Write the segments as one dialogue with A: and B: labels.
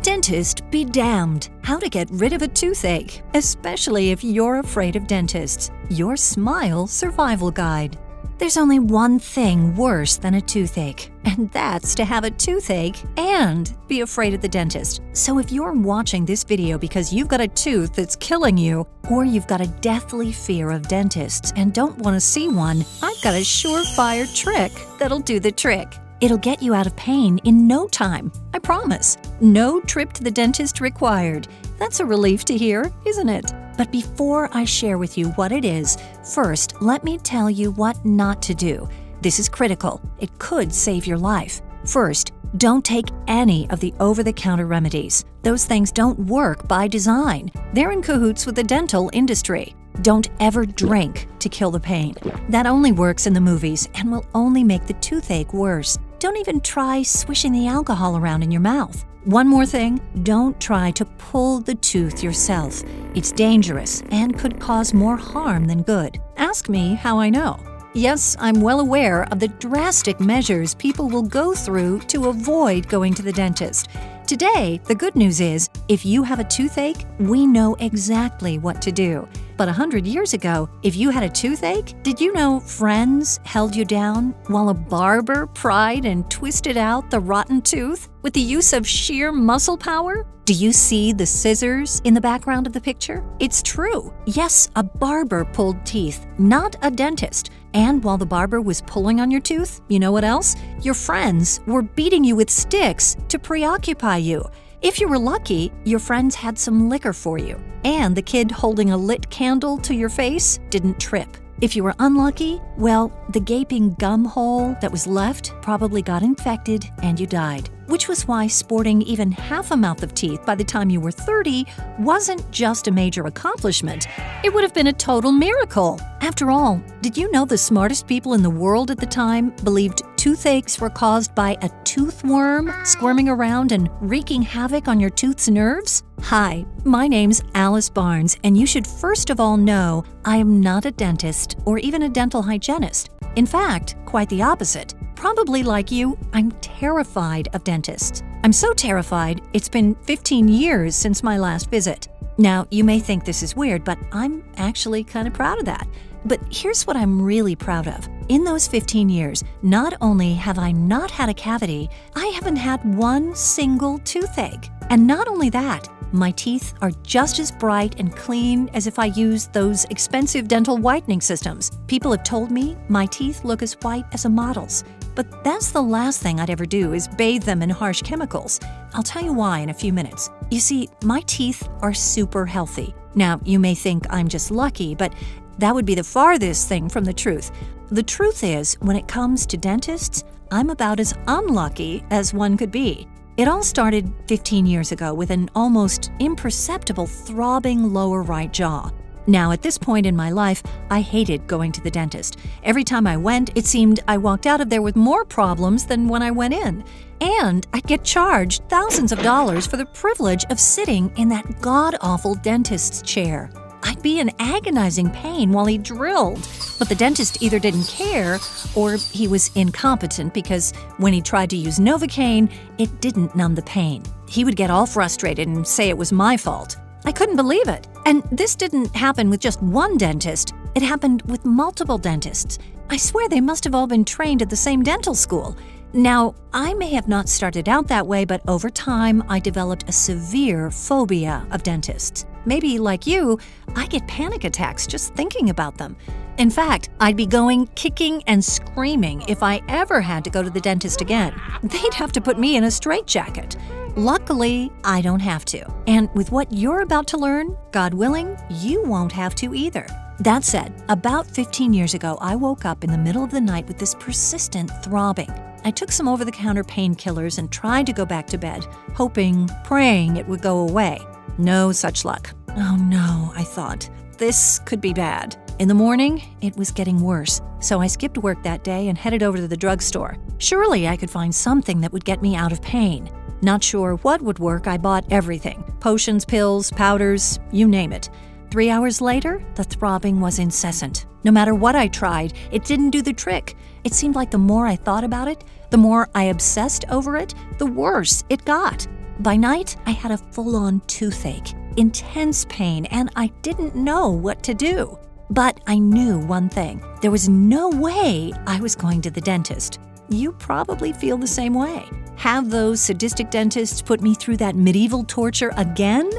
A: Dentist be damned. How to get rid of a toothache, especially if you're afraid of dentists. Your Smile Survival Guide. There's only one thing worse than a toothache, and that's to have a toothache and be afraid of the dentist. So if you're watching this video because you've got a tooth that's killing you, or you've got a deathly fear of dentists and don't want to see one, I've got a surefire trick that'll do the trick. It'll get you out of pain in no time, I promise. No trip to the dentist required. That's a relief to hear, isn't it? But before I share with you what it is, first, let me tell you what not to do. This is critical. It could save your life. First, don't take any of the over-the-counter remedies. Those things don't work by design. They're in cahoots with the dental industry. Don't ever drink to kill the pain. That only works in the movies and will only make the toothache worse. Don't even try swishing the alcohol around in your mouth. One more thing, don't try to pull the tooth yourself. It's dangerous and could cause more harm than good. Ask me how I know. Yes, I'm well aware of the drastic measures people will go through to avoid going to the dentist. Today, the good news is, if you have a toothache, we know exactly what to do. But 100 years ago, if you had a toothache, did you know friends held you down while a barber pried and twisted out the rotten tooth with the use of sheer muscle power? Do you see the scissors in the background of the picture? It's true. Yes, a barber pulled teeth, not a dentist. And while the barber was pulling on your tooth, you know what else? Your friends were beating you with sticks to preoccupy you. If you were lucky, your friends had some liquor for you, and the kid holding a lit candle to your face didn't trip. If you were unlucky, well, the gaping gum hole that was left probably got infected and you died. Which was why sporting even half a mouth of teeth by the time you were 30 wasn't just a major accomplishment. It would have been a total miracle. After all, did you know the smartest people in the world at the time believed toothaches were caused by a tooth worm squirming around and wreaking havoc on your tooth's nerves? Hi, my name's Alice Barnes, and you should first of all know I am not a dentist or even a dental hygienist. In fact, quite the opposite. Probably like you, I'm terrified of dentists. I'm so terrified, it's been 15 years since my last visit. Now, you may think this is weird, but I'm actually kind of proud of that. But here's what I'm really proud of. In those 15 years, not only have I not had a cavity, I haven't had one single toothache. And not only that, my teeth are just as bright and clean as if I used those expensive dental whitening systems. People have told me my teeth look as white as a model's. But that's the last thing I'd ever do is bathe them in harsh chemicals. I'll tell you why in a few minutes. You see, my teeth are super healthy. Now, you may think I'm just lucky, but that would be the farthest thing from the truth. The truth is, when it comes to dentists, I'm about as unlucky as one could be. It all started 15 years ago with an almost imperceptible throbbing lower right jaw. Now, at this point in my life, I hated going to the dentist. Every time I went, it seemed I walked out of there with more problems than when I went in. And I'd get charged thousands of dollars for the privilege of sitting in that god-awful dentist's chair. I'd be in agonizing pain while he drilled, but the dentist either didn't care or he was incompetent because when he tried to use Novocaine, it didn't numb the pain. He would get all frustrated and say it was my fault. I couldn't believe it. And this didn't happen with just one dentist. It happened with multiple dentists. I swear they must have all been trained at the same dental school. Now, I may have not started out that way, but over time, I developed a severe phobia of dentists. Maybe, like you, I get panic attacks just thinking about them. In fact, I'd be going kicking and screaming if I ever had to go to the dentist again. They'd have to put me in a straitjacket. Luckily, I don't have to. And with what you're about to learn, God willing, you won't have to either. That said, about 15 years ago, I woke up in the middle of the night with this persistent throbbing. I took some over-the-counter painkillers and tried to go back to bed, hoping, praying it would go away. No such luck. Oh no, I thought. This could be bad. In the morning, it was getting worse, so I skipped work that day and headed over to the drugstore. Surely I could find something that would get me out of pain. Not sure what would work, I bought everything. Potions, pills, powders, you name it. 3 hours later, the throbbing was incessant. No matter what I tried, it didn't do the trick. It seemed like the more I thought about it, the more I obsessed over it, the worse it got. By night, I had a full-on toothache, intense pain, and I didn't know what to do. But I knew one thing. There was no way I was going to the dentist. You probably feel the same way. Have those sadistic dentists put me through that medieval torture again?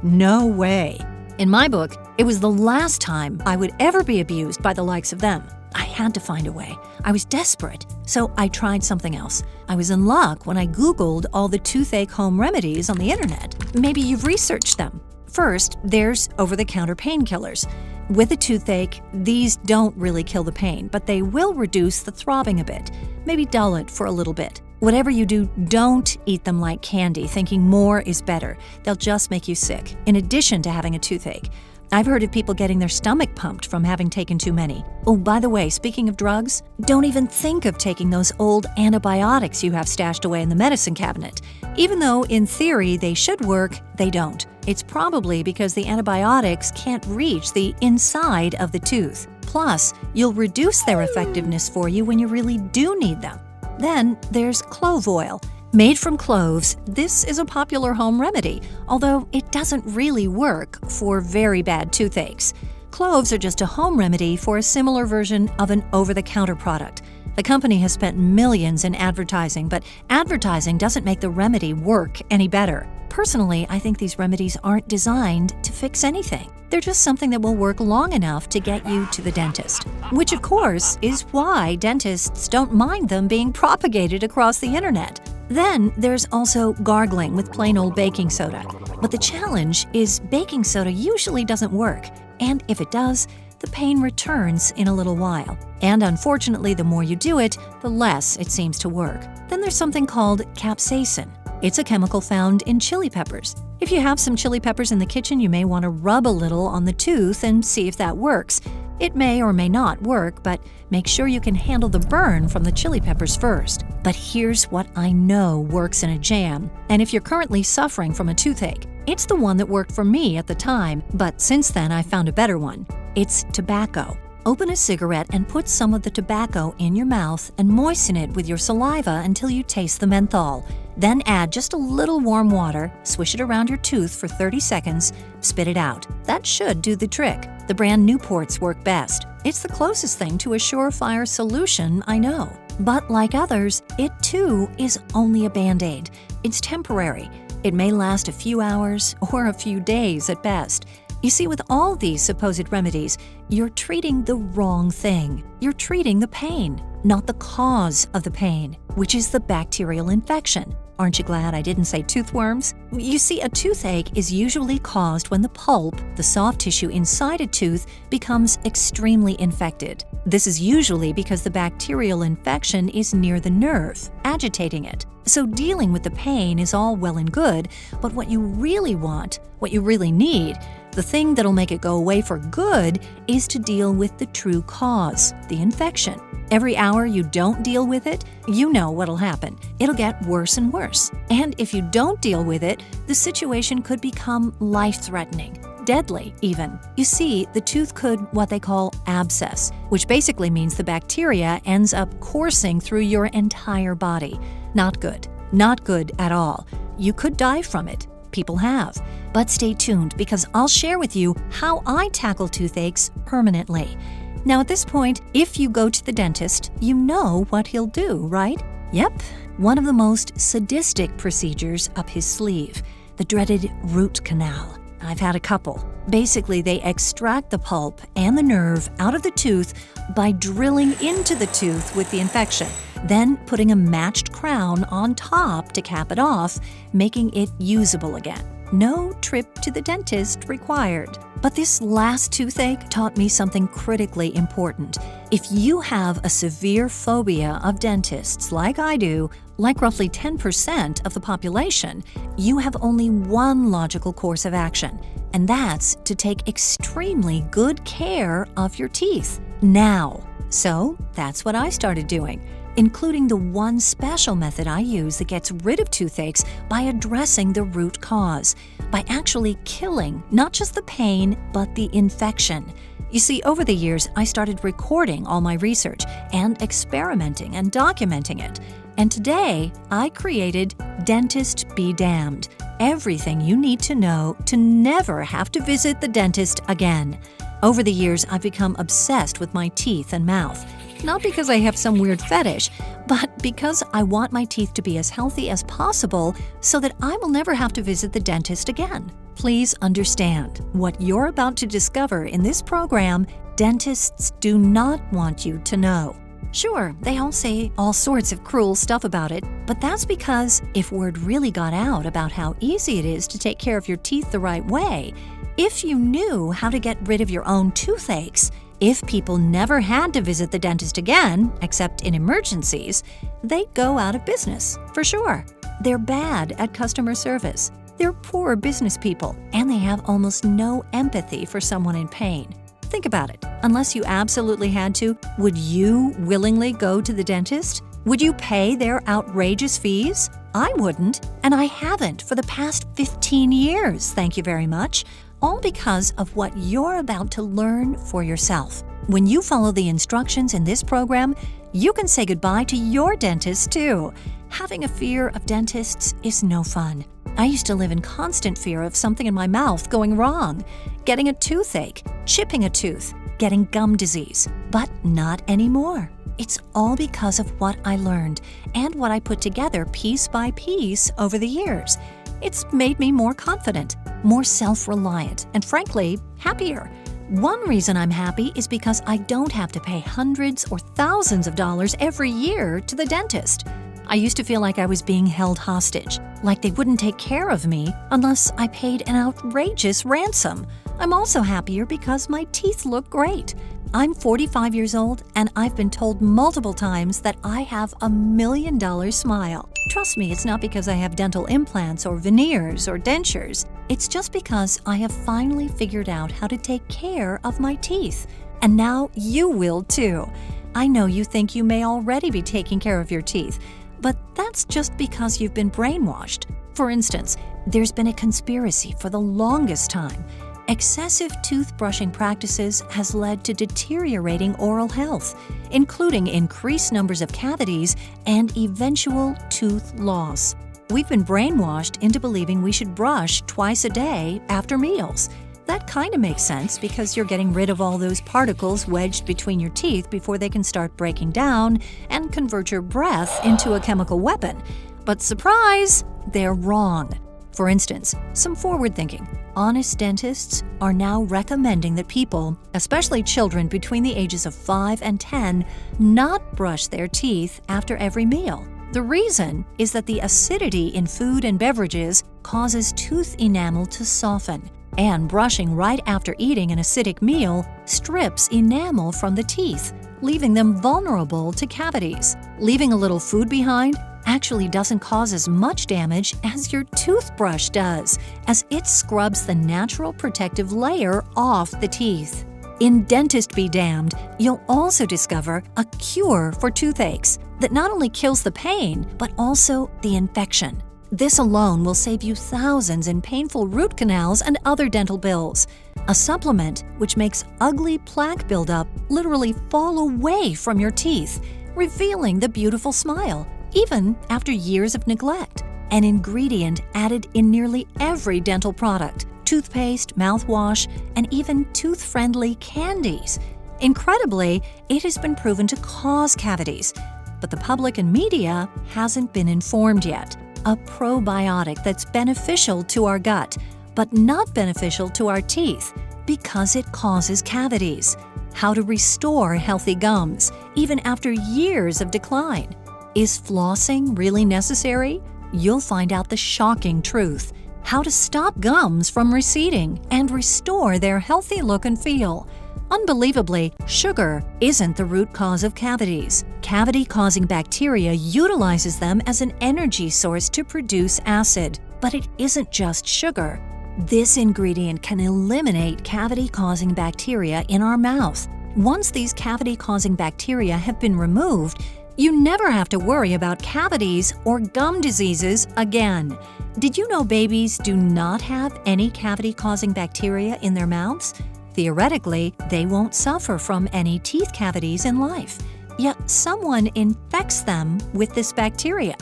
A: No way. In my book, it was the last time I would ever be abused by the likes of them. I had to find a way. I was desperate, so I tried something else. I was in luck when I Googled all the toothache home remedies on the internet. Maybe you've researched them. First, there's over-the-counter painkillers. With a toothache, these don't really kill the pain, but they will reduce the throbbing a bit, maybe dull it for a little bit. Whatever you do, don't eat them like candy, thinking more is better. They'll just make you sick, in addition to having a toothache. I've heard of people getting their stomach pumped from having taken too many. Oh, by the way, speaking of drugs, don't even think of taking those old antibiotics you have stashed away in the medicine cabinet. Even though, in theory, they should work, they don't. It's probably because the antibiotics can't reach the inside of the tooth. Plus, you'll reduce their effectiveness for you when you really do need them. Then there's clove oil. Made from cloves, this is a popular home remedy, although it doesn't really work for very bad toothaches. Cloves are just a home remedy for a similar version of an over-the-counter product. The company has spent millions in advertising, but advertising doesn't make the remedy work any better. Personally, I think these remedies aren't designed to fix anything. They're just something that will work long enough to get you to the dentist. Which, of course, is why dentists don't mind them being propagated across the internet. Then there's also gargling with plain old baking soda. But the challenge is baking soda usually doesn't work. And if it does, the pain returns in a little while. And unfortunately, the more you do it, the less it seems to work. Then there's something called capsaicin. It's a chemical found in chili peppers. If you have some chili peppers in the kitchen, you may want to rub a little on the tooth and see if that works. It may or may not work, but make sure you can handle the burn from the chili peppers first. But here's what I know works in a jam. And if you're currently suffering from a toothache, it's the one that worked for me at the time, but since then I found a better one. It's tobacco. Open a cigarette and put some of the tobacco in your mouth and moisten it with your saliva until you taste the menthol. Then add just a little warm water, swish it around your tooth for 30 seconds, spit it out. That should do the trick. The brand Newports work best. It's the closest thing to a surefire solution I know. But like others, it too is only a Band-Aid. It's temporary. It may last a few hours or a few days at best. You see, with all these supposed remedies, you're treating the wrong thing. You're treating the pain, not the cause of the pain, which is the bacterial infection. Aren't you glad I didn't say toothworms? You see, a toothache is usually caused when the pulp, the soft tissue inside a tooth, becomes extremely infected. This is usually because the bacterial infection is near the nerve, agitating it. So dealing with the pain is all well and good, but what you really want, what you really need, the thing that'll make it go away for good, is to deal with the true cause, the infection. Every hour you don't deal with it, you know what'll happen. It'll get worse and worse. And if you don't deal with it, the situation could become life-threatening, deadly even. You see, the tooth could what they call abscess, which basically means the bacteria ends up coursing through your entire body. Not good. Not good at all. You could die from it. People have. But stay tuned, because I'll share with you how I tackle toothaches permanently. Now at this point, if you go to the dentist, you know what he'll do, right? Yep, one of the most sadistic procedures up his sleeve, the dreaded root canal. I've had a couple. Basically, they extract the pulp and the nerve out of the tooth by drilling into the tooth with the infection, then putting a matched crown on top to cap it off, making it usable again. No trip to the dentist required. But this last toothache taught me something critically important. If you have a severe phobia of dentists like I do, like roughly 10% of the population, you have only one logical course of action, and that's to take extremely good care of your teeth now. So that's what I started doing, including the one special method I use that gets rid of toothaches by addressing the root cause, by actually killing not just the pain, but the infection. You see, over the years, I started recording all my research and experimenting and documenting it. And today, I created Dentist Be Damned, everything you need to know to never have to visit the dentist again. Over the years, I've become obsessed with my teeth and mouth. Not because I have some weird fetish, but because I want my teeth to be as healthy as possible so that I will never have to visit the dentist again. Please understand, what you're about to discover in this program, dentists do not want you to know. Sure, they all say all sorts of cruel stuff about it, but that's because if word really got out about how easy it is to take care of your teeth the right way, if you knew how to get rid of your own toothaches, if people never had to visit the dentist again, except in emergencies, they'd go out of business, for sure. They're bad at customer service. They're poor business people, and they have almost no empathy for someone in pain. Think about it. Unless you absolutely had to, would you willingly go to the dentist? Would you pay their outrageous fees? I wouldn't, and I haven't for the past 15 years, thank you very much. All because of what you're about to learn for yourself. When you follow the instructions in this program, you can say goodbye to your dentist too. Having a fear of dentists is no fun. I used to live in constant fear of something in my mouth going wrong, getting a toothache, chipping a tooth, getting gum disease, but not anymore. It's all because of what I learned and what I put together piece by piece over the years. It's made me more confident, more self-reliant, and frankly, happier. One reason I'm happy is because I don't have to pay hundreds or thousands of dollars every year to the dentist. I used to feel like I was being held hostage, like they wouldn't take care of me unless I paid an outrageous ransom. I'm also happier because my teeth look great. I'm 45 years old, and I've been told multiple times that I have a $1 million smile. Trust me, it's not because I have dental implants or veneers or dentures. It's just because I have finally figured out how to take care of my teeth. And now you will too. I know you think you may already be taking care of your teeth, but that's just because you've been brainwashed. For instance, there's been a conspiracy for the longest time. Excessive toothbrushing practices has led to deteriorating oral health, including increased numbers of cavities and eventual tooth loss. We've been brainwashed into believing we should brush twice a day after meals. That kind of makes sense because you're getting rid of all those particles wedged between your teeth before they can start breaking down and convert your breath into a chemical weapon. But surprise, they're wrong. For instance, some forward-thinking, honest dentists are now recommending that people, especially children between the ages of 5 and 10, not brush their teeth after every meal. The reason is that the acidity in food and beverages causes tooth enamel to soften, and brushing right after eating an acidic meal strips enamel from the teeth, leaving them vulnerable to cavities. Leaving a little food behind actually doesn't cause as much damage as your toothbrush does, as it scrubs the natural protective layer off the teeth. In Dentist Be Damned, you'll also discover a cure for toothaches that not only kills the pain, but also the infection. This alone will save you thousands in painful root canals and other dental bills. A supplement which makes ugly plaque buildup literally fall away from your teeth, revealing the beautiful smile, even after years of neglect. An ingredient added in nearly every dental product, toothpaste, mouthwash, and even tooth-friendly candies. Incredibly, it has been proven to cause cavities, but the public and media hasn't been informed yet. A probiotic that's beneficial to our gut, but not beneficial to our teeth because it causes cavities. How to restore healthy gums, even after years of decline. Is flossing really necessary? You'll find out the shocking truth. How to stop gums from receding and restore their healthy look and feel. Unbelievably, sugar isn't the root cause of cavities. Cavity-causing bacteria utilizes them as an energy source to produce acid. But it isn't just sugar. This ingredient can eliminate cavity-causing bacteria in our mouth. Once these cavity-causing bacteria have been removed, you never have to worry about cavities or gum diseases again. Did you know babies do not have any cavity-causing bacteria in their mouths? Theoretically, they won't suffer from any teeth cavities in life. yet someone infects them with this bacteria.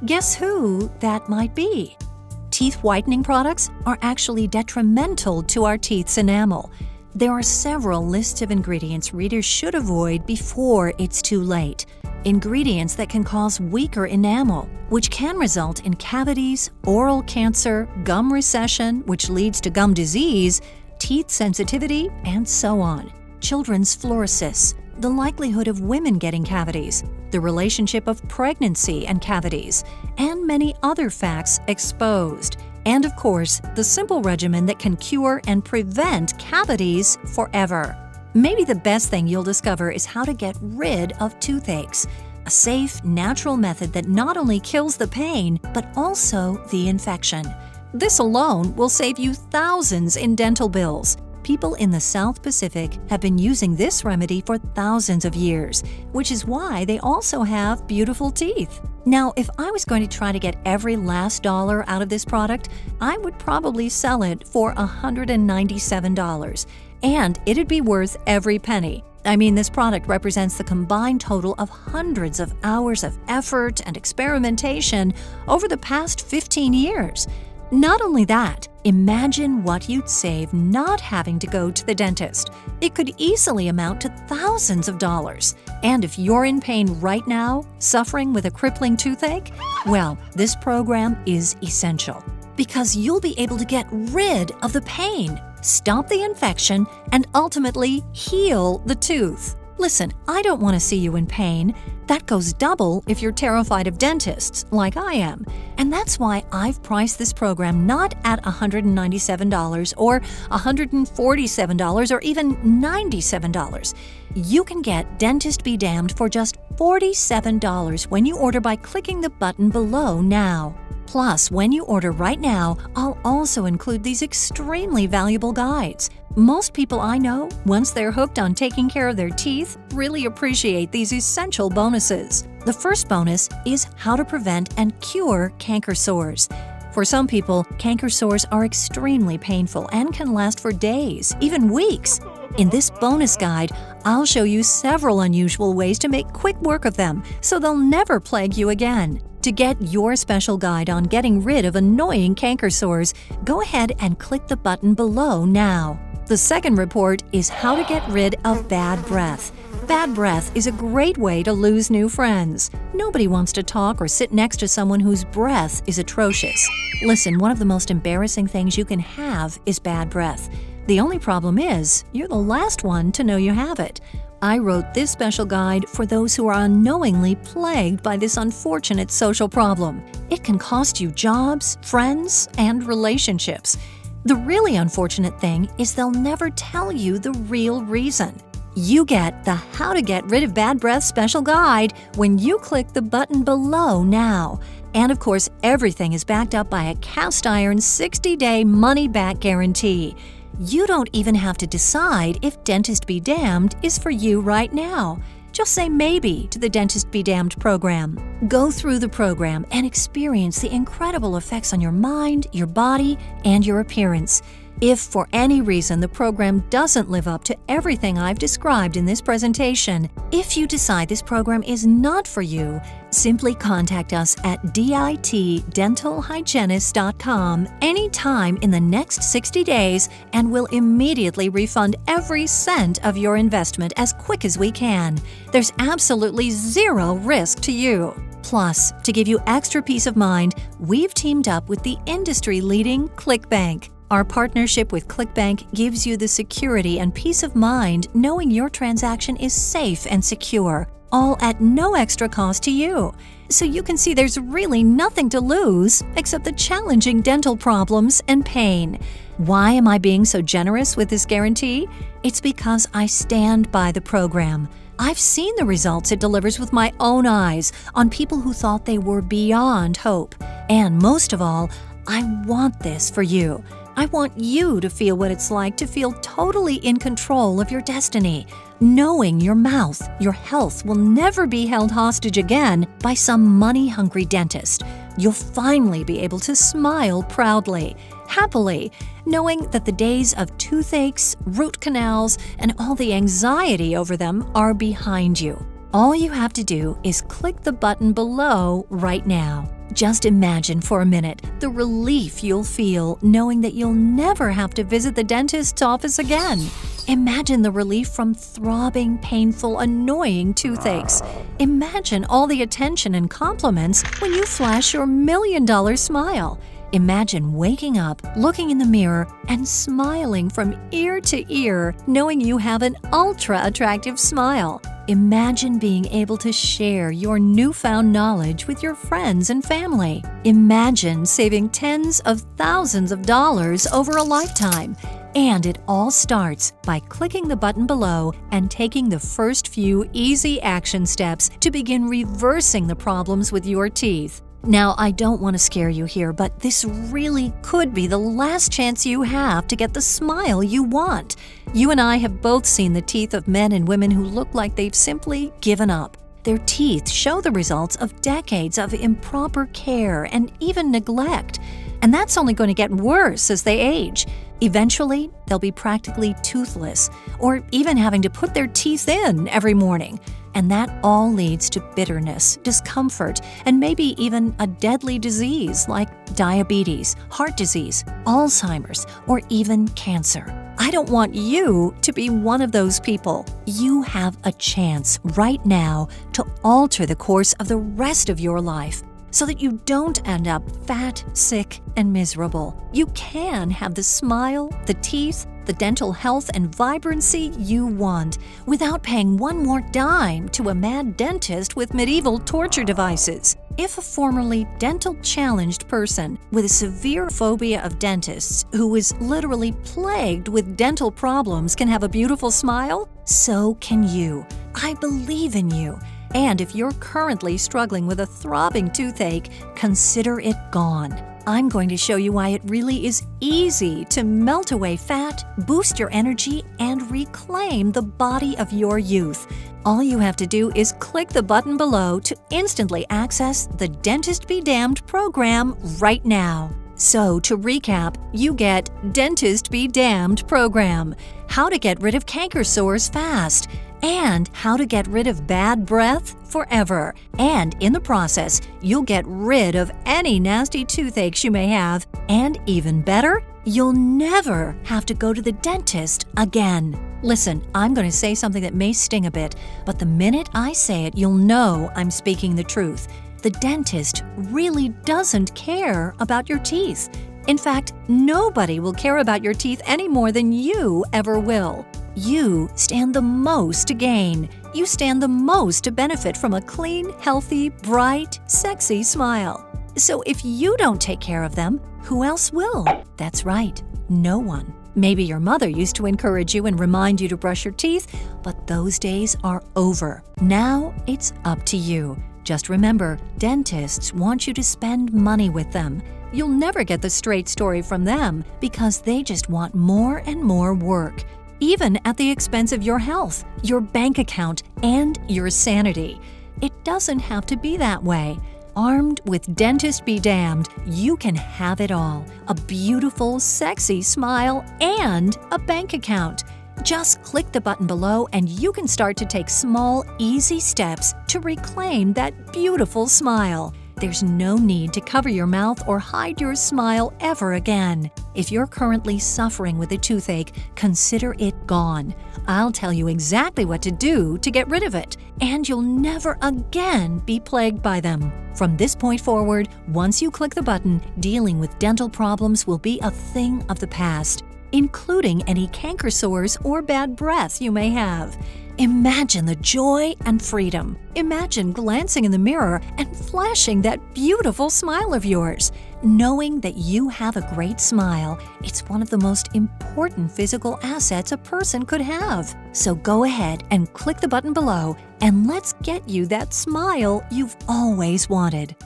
A: Guess who that might be? Teeth whitening products are actually detrimental to our teeth's enamel. There are several lists of ingredients readers should avoid before it's too late. Ingredients that can cause weaker enamel, which can result in cavities, oral cancer, gum recession, which leads to gum disease, teeth sensitivity, and so on. Children's fluorosis, the likelihood of women getting cavities, the relationship of pregnancy and cavities, and many other facts exposed. And of course, the simple regimen that can cure and prevent cavities forever. Maybe the best thing you'll discover is how to get rid of toothaches, a safe, natural method that not only kills the pain, but also the infection. This alone will save you thousands in dental bills. People in the South Pacific have been using this remedy for thousands of years, which is why they also have beautiful teeth. Now, if I was going to try to get every last dollar out of this product, I would probably sell it for $197. And it'd be worth every penny. I mean, this product represents the combined total of hundreds of hours of effort and experimentation over the past 15 years. Not only that, imagine what you'd save not having to go to the dentist. It could easily amount to thousands of dollars. And if you're in pain right now, suffering with a crippling toothache, well, this program is essential because you'll be able to get rid of the pain, stop the infection, and ultimately heal the tooth. Listen, I don't want to see you in pain. That goes double if you're terrified of dentists, like I am. And that's why I've priced this program not at $197 or $147 or even $97. You can get Dentist Be Damned for just $47 when you order by clicking the button below now. Plus, when you order right now, I'll also include these extremely valuable guides. Most people I know, once they're hooked on taking care of their teeth, really appreciate these essential bonuses. The first bonus is how to prevent and cure canker sores. For some people, canker sores are extremely painful and can last for days, even weeks. In this bonus guide, I'll show you several unusual ways to make quick work of them, so they'll never plague you again. To get your special guide on getting rid of annoying canker sores, go ahead and click the button below now. The second report is how to get rid of bad breath. Bad breath is a great way to lose new friends. Nobody wants to talk or sit next to someone whose breath is atrocious. Listen, one of the most embarrassing things you can have is bad breath. The only problem is, you're the last one to know you have it. I wrote this special guide for those who are unknowingly plagued by this unfortunate social problem. It can cost you jobs, friends, and relationships. The really unfortunate thing is they'll never tell you the real reason. You get the How to Get Rid of Bad Breath special guide when you click the button below now. And of course, everything is backed up by a cast iron 60-day money-back guarantee. You don't even have to decide if Dentist Be Damned is for you right now. Just say maybe to the Dentist Be Damned program. Go through the program and experience the incredible effects on your mind, your body, and your appearance. If for any reason the program doesn't live up to everything I've described in this presentation, if you decide this program is not for you, simply contact us at ditdentalhygienist.com anytime in the next 60 days and we'll immediately refund every cent of your investment as quick as we can. There's absolutely zero risk to you. Plus, to give you extra peace of mind, we've teamed up with the industry-leading ClickBank. Our partnership with ClickBank gives you the security and peace of mind knowing your transaction is safe and secure, all at no extra cost to you. So you can see there's really nothing to lose except the challenging dental problems and pain. Why am I being so generous with this guarantee? It's because I stand by the program. I've seen the results it delivers with my own eyes on people who thought they were beyond hope. And most of all, I want this for you. I want you to feel what it's like to feel totally in control of your destiny, knowing your mouth, your health will never be held hostage again by some money-hungry dentist. You'll finally be able to smile proudly, happily, knowing that the days of toothaches, root canals, and all the anxiety over them are behind you. All you have to do is click the button below right now. Just imagine for a minute the relief you'll feel knowing that you'll never have to visit the dentist's office again. Imagine the relief from throbbing, painful, annoying toothaches. Imagine all the attention and compliments when you flash your $1,000,000 smile. Imagine waking up, looking in the mirror, and smiling from ear to ear, knowing you have an ultra-attractive smile. Imagine being able to share your newfound knowledge with your friends and family. Imagine saving tens of thousands of dollars over a lifetime. And it all starts by clicking the button below and taking the first few easy action steps to begin reversing the problems with your teeth. Now, I don't want to scare you here, but this really could be the last chance you have to get the smile you want. You and I have both seen the teeth of men and women who look like they've simply given up. Their teeth show the results of decades of improper care and even neglect. And that's only going to get worse as they age. Eventually, they'll be practically toothless, or even having to put their teeth in every morning. And that all leads to bitterness, discomfort, and maybe even a deadly disease like diabetes, heart disease, Alzheimer's, or even cancer. I don't want you to be one of those people. You have a chance right now to alter the course of the rest of your life so that you don't end up fat, sick, and miserable. You can have the smile, the teeth, the dental health and vibrancy you want without paying one more dime to a mad dentist with medieval torture devices. If a formerly dental-challenged person with a severe phobia of dentists who is literally plagued with dental problems can have a beautiful smile, so can you. I believe in you. And if you're currently struggling with a throbbing toothache, consider it gone. I'm going to show you why it really is easy to melt away fat, boost your energy, and reclaim the body of your youth. All you have to do is click the button below to instantly access the Dentist Be Damned program right now. So, to recap, you get Dentist Be Damned program, how to get rid of canker sores fast, and how to get rid of bad breath forever. And in the process, you'll get rid of any nasty toothaches you may have. And even better, you'll never have to go to the dentist again. Listen, I'm going to say something that may sting a bit, but the minute I say it, you'll know I'm speaking the truth. The dentist really doesn't care about your teeth. In fact, nobody will care about your teeth any more than you ever will. You stand the most to gain. You stand the most to benefit from a clean, healthy, bright, sexy smile. So if you don't take care of them, who else will? That's right, no one. Maybe your mother used to encourage you and remind you to brush your teeth, but those days are over. Now it's up to you. Just remember, dentists want you to spend money with them. You'll never get the straight story from them because they just want more and more work, even at the expense of your health, your bank account, and your sanity. It doesn't have to be that way. Armed with Dentist Be Damned, you can have it all: a beautiful, sexy smile and a bank account. Just click the button below and you can start to take small, easy steps to reclaim that beautiful smile. There's no need to cover your mouth or hide your smile ever again. If you're currently suffering with a toothache, consider it gone. I'll tell you exactly what to do to get rid of it, and you'll never again be plagued by them. From this point forward, once you click the button, dealing with dental problems will be a thing of the past, including any canker sores or bad breath you may have. Imagine the joy and freedom. Imagine glancing in the mirror and flashing that beautiful smile of yours. Knowing that you have a great smile, it's one of the most important physical assets a person could have. So go ahead and click the button below and let's get you that smile you've always wanted.